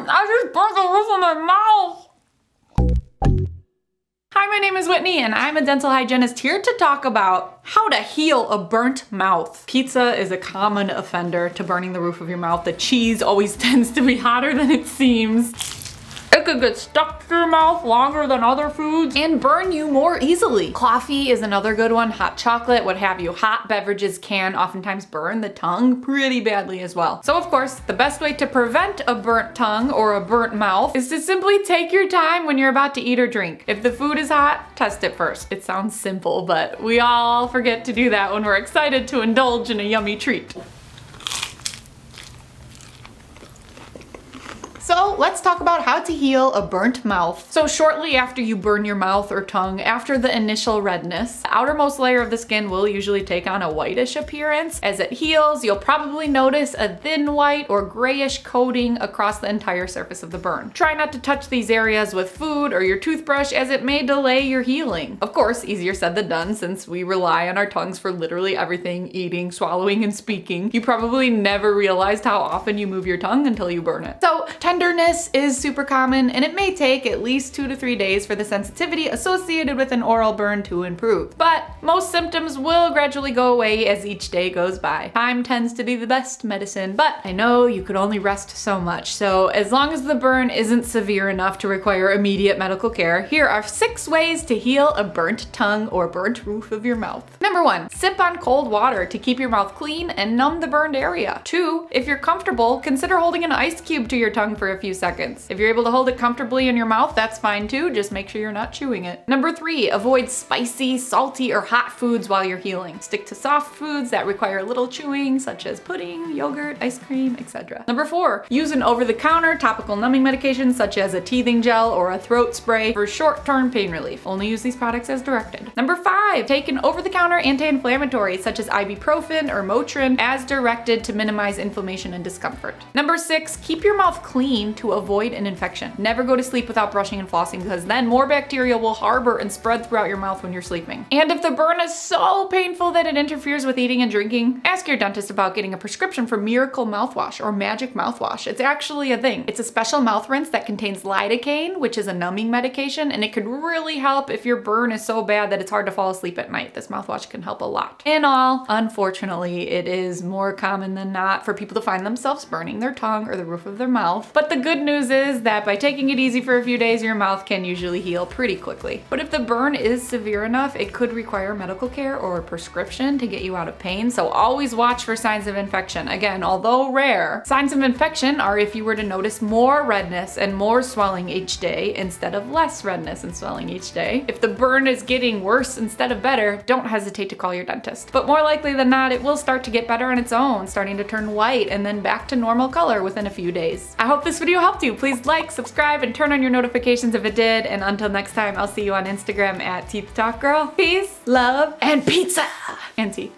I just burnt the roof of my mouth. Hi, my name is Whitney and I'm a dental hygienist here to talk about how to heal a burnt mouth. Pizza is a common offender to burning the roof of your mouth. The cheese always tends to be hotter than it seems. It could get stuck to your mouth longer than other foods and burn you more easily. Coffee is another good one, hot chocolate, what have you. Hot beverages can oftentimes burn the tongue pretty badly as well. So of course, the best way to prevent a burnt tongue or a burnt mouth is to simply take your time when you're about to eat or drink. If the food is hot, test it first. It sounds simple, but we all forget to do that when we're excited to indulge in a yummy treat. So let's talk about how to heal a burnt mouth. So shortly after you burn your mouth or tongue, after the initial redness, the outermost layer of the skin will usually take on a whitish appearance. As it heals, you'll probably notice a thin white or grayish coating across the entire surface of the burn. Try not to touch these areas with food or your toothbrush as it may delay your healing. Of course, easier said than done since we rely on our tongues for literally everything, eating, swallowing, and speaking. You probably never realized how often you move your tongue until you burn it. So tenderness is super common and it may take at least 2 to 3 days for the sensitivity associated with an oral burn to improve. But most symptoms will gradually go away as each day goes by. Time tends to be the best medicine, but I know you could only rest so much. So as long as the burn isn't severe enough to require immediate medical care, here are 6 ways to heal a burnt tongue or burnt roof of your mouth. Number 1, sip on cold water to keep your mouth clean and numb the burned area. 2, if you're comfortable, consider holding an ice cube to your tongue for a few seconds. If you're able to hold it comfortably in your mouth, that's fine too. Just make sure you're not chewing it. Number 3, avoid spicy, salty, or hot foods while you're healing. Stick to soft foods that require little chewing, such as pudding, yogurt, ice cream, etc. Number 4, use an over-the-counter topical numbing medication such as a teething gel or a throat spray for short-term pain relief. Only use these products as directed. Number 5, take an over-the-counter anti-inflammatory such as ibuprofen or Motrin as directed to minimize inflammation and discomfort. Number 6, keep your mouth clean to avoid an infection. Never go to sleep without brushing and flossing because then more bacteria will harbor and spread throughout your mouth when you're sleeping. And if the burn is so painful that it interferes with eating and drinking, ask your dentist about getting a prescription for Miracle mouthwash or Magic mouthwash. It's actually a thing. It's a special mouth rinse that contains lidocaine, which is a numbing medication, and it could really help if your burn is so bad that it's hard to fall asleep at night. This mouthwash can help a lot. In all, unfortunately, it is more common than not for people to find themselves burning their tongue or the roof of their mouth. But the good news is that by taking it easy for a few days, your mouth can usually heal pretty quickly. But if the burn is severe enough, it could require medical care or a prescription to get you out of pain. So always watch for signs of infection. Again, although rare, signs of infection are if you were to notice more redness and more swelling each day instead of less redness and swelling each day. If the burn is getting worse instead of better, don't hesitate to call your dentist. But more likely than not, it will start to get better on its own, starting to turn white and then back to normal color within a few days. I hope this video helped you. Please like, subscribe, and turn on your notifications if it did. And until next time, I'll see you on Instagram at Teeth Talk Girl. Peace, love, and pizza! And tea.